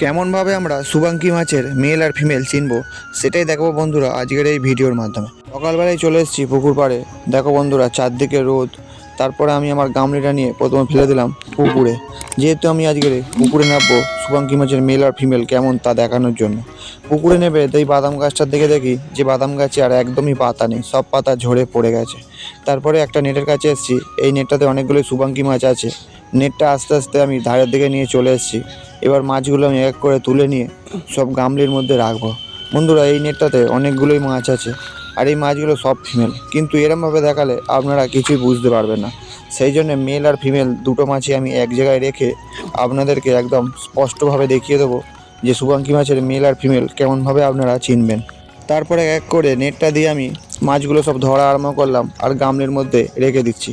কেমনভাবে আমরা শুভাঙ্কি মাছের মেল আর ফিমেল চিনব সেটাই দেখাবো বন্ধুরা আজকের এই ভিডিওর মাধ্যমে। সকালবেলায় চলে এসেছি পুকুর পাড়ে। দেখো বন্ধুরা, চারদিকে রোদ। তারপরে আমি আমার গামলিটা নিয়ে প্রথমে ফেলে দিলাম পুকুরে, যেহেতু আমি আজকের পুকুরে নামবো শুভাঙ্কি মাছের মেল আর ফিমেল কেমন তা দেখানোর জন্য। পুকুরে নেবে এই বাদাম গাছটার দিকে দেখি যে বাদাম গাছে আর একদমই পাতা নেই, সব পাতা ঝরে পড়ে গেছে। তারপরে একটা নেটের কাছে এসেছি, এই নেটটাতে অনেকগুলো শুভাঙ্কি মাছ আছে। নেটটা আস্তে আস্তে আমি ধারের দিকে নিয়ে চলে এসেছি। এবার মাছগুলো আমি এক করে তুলে নিয়ে সব গামলির মধ্যে রাখবো। বন্ধুরা, এই নেটটাতে অনেকগুলোই মাছ আছে, আর এই মাছগুলো সব ফিমেল, কিন্তু এরমভাবে দেখালে আপনারা কিছুই বুঝতে পারবেন না। সেই জন্য মেল আর ফিমেল দুটো মাছই আমি এক জায়গায় রেখে আপনাদেরকে একদম স্পষ্টভাবে দেখিয়ে দেবো যে শুভাঙ্কি মাছের মেল আর ফিমেল কেমনভাবে আপনারা চিনবেন। তারপরে এক করে নেটটা দিয়ে আমি মাছগুলো সব ধরা আরম্ভ করলাম আর গামলির মধ্যে রেখে দিচ্ছি।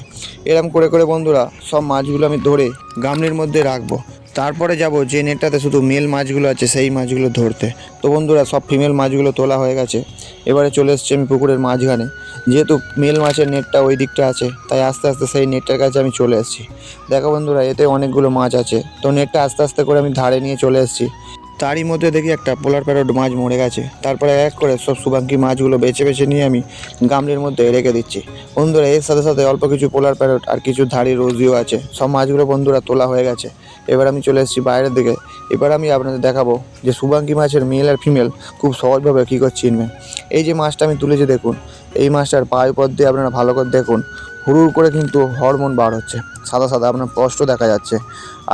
এরম করে করে বন্ধুরা সব মাছগুলো আমি ধরে গামলির মধ্যে রাখবো। তারপরে যাব যে নেটটাতে শুধু মেল মাছগুলো আছে সেই মাছগুলো ধরতে। তো বন্ধুরা, সব ফিমেল মাছগুলো তোলা হয়ে গেছে। এবারে চলে এসেছি আমি পুকুরের মাঝখানে। যেহেতু মেল মাছের নেটটা ওই দিকটা আছে, তাই আস্তে আস্তে সেই নেটটার কাছে আমি চলে এসেছি। দেখো বন্ধুরা, এতে অনেকগুলো মাছ আছে। তো নেটটা আস্তে আস্তে করে আমি ধারে নিয়ে চলে এসেছি। তারই মধ্যে দেখি একটা পোলার প্যারট মাছ মরে গেছে। তারপরে এক করে সব শুভাঙ্কি মাছগুলো বেছে বেছে নিয়ে আমি গামলির মধ্যে রেখে দিচ্ছি। বন্ধুরা, এর সাথে সাথে অল্প কিছু পোলার প্যারট আর কিছু ধাড়ি রোজিও আছে। সব মাছগুলো বন্ধুরা তোলা হয়ে গেছে। এবার আমি চলে এসেছি বাইরের দিকে। এবার আমি আপনাদের দেখাবো যে শুভাঙ্কি মাছের মেল আর ফিমেল খুব সহজভাবে কী করে চিনবেন। এই যে মাছটা আমি তুলেছি দেখুন, এই মাছটার পায়ুপথ দিয়ে আপনারা ভালো করে দেখুন, হুড়ুর করে কিন্তু হরমোন বার হচ্ছে, সাদা সাদা আপনার স্পষ্ট দেখা যাচ্ছে।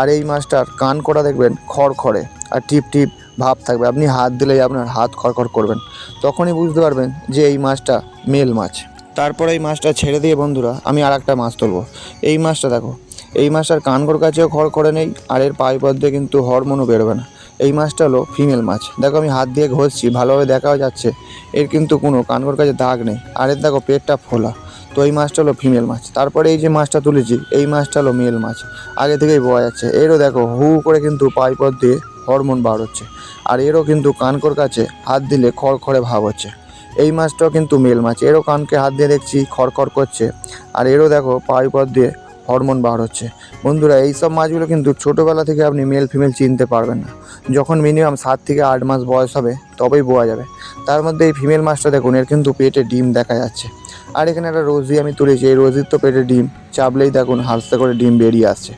আর এই মাছটার কান করা দেখবেন খড়খড়ে আর টিপ টিপ ভাব থাকবে। আপনি হাত দিলেই আপনার হাত খড়খড় করবেন, তখনই বুঝতে পারবেন যে এই মাছটা মেল মাছ। তারপরে এই মাছটা ছেড়ে দিয়ে বন্ধুরা আমি আর একটা মাছ তুলবো। এই মাছটা দেখো, এই মাছটার কানকোর কাছেও খড়খড়ে নেই, আর এর পায়ুপথ দিয়ে কিন্তু হরমোনও বেরোবে না। এই মাছটা হলো ফিমেল মাছ। দেখো আমি হাত দিয়ে ঘষছি, ভালোভাবে দেখাও যাচ্ছে এর কিন্তু কোনো কানকোর কাছে দাগ নেই, আর এর দেখো পেটটা ফোলা। তো এই মাছটা হলো ফিমেল মাছ। তারপরে এই যে মাছটা তুলেছি এই মাছটা হলো মেল মাছ, আগে থেকেই বোঝা যাচ্ছে। এরও দেখো হু করে কিন্তু পায়ুপথ দিয়ে হরমোন বার হচ্ছে, আর এরও কিন্তু কানকোর কাছে হাত দিলে খড়খড়ে ভাব হচ্ছে। এই মাছটাও কিন্তু মেল মাছ, এরও কানকে হাত দিয়ে দেখছি খড়খড় করছে, আর এরও দেখো পায়ুপথ দিয়ে হরমোন বার হচ্ছে। বন্ধুরা, এই সব মাছগুলো কিন্তু ছোটোবেলা থেকে আপনি মেল ফিমেল চিনতে পারবেন না। যখন মিনিমাম 7 থেকে 8 মাস বয়স হবে তবেই বোঝা যাবে। তার মধ্যে এই ফিমেল মাছটা দেখুন, এর কিন্তু পেটে ডিম দেখা যাচ্ছে। আর এখানে একটা রোজি আমি তুলেছি, এই রোজির তো পেটে ডিম, চাপলেই দেখুন হালকা করে ডিম বেরিয়ে আসছে।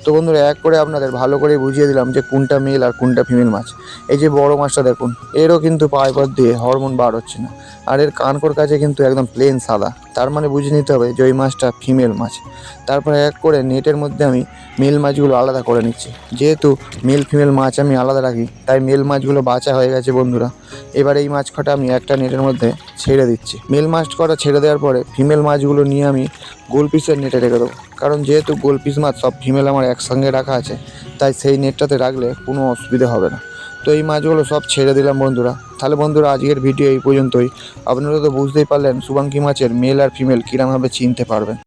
তো বন্ধুরা, এক করে আপনাদের ভালো করে বুঝিয়ে দিলাম যে কোনটা মেল আর কোনটা ফিমেল মাছ। এই যে বড় মাছটা দেখুন, এরও কিন্তু পায়ুপথ দিয়ে হরমোন বার হচ্ছে না, আর এর কানকোর কাছে কিন্তু একদম প্লেন সাদা, তার মানে বুঝে নিতে হবে যে ওই মাছটা ফিমেল মাছ। তারপরে এক করে নেটের মধ্যে আমি মেল মাছগুলো আলাদা করে নিচ্ছি। যেহেতু মেল ফিমেল মাছ আমি আলাদা রাখি, তাই মেল মাছগুলো বাছা হয়ে গেছে বন্ধুরা। এবার এই মাছ কটা আমি একটা নেটের মধ্যে ছেড়ে দিচ্ছি। মেল মাছ কটা ছেড়ে দেওয়ার পরে ফিমেল মাছগুলো নিয়ে আমি গোল পিসের নেটে রেখে দেবো, কারণ যেহেতু গোল পিস মাছ সব ফিমেল আমার একসঙ্গে রাখা আছে, তাই সেই নেটটাতে রাখলে কোনো অসুবিধা হবে না। তো এই মাছগুলো সব ছেড়ে দিলাম বন্ধুরা। তাহলে বন্ধুরা, আজকের ভিডিও এই পর্যন্তই। আপনারা তো বুঝতেই পারলেন শুভাঙ্কি মাছের মেল আর ফিমেল কীরমভাবে চিনতে পারবেন।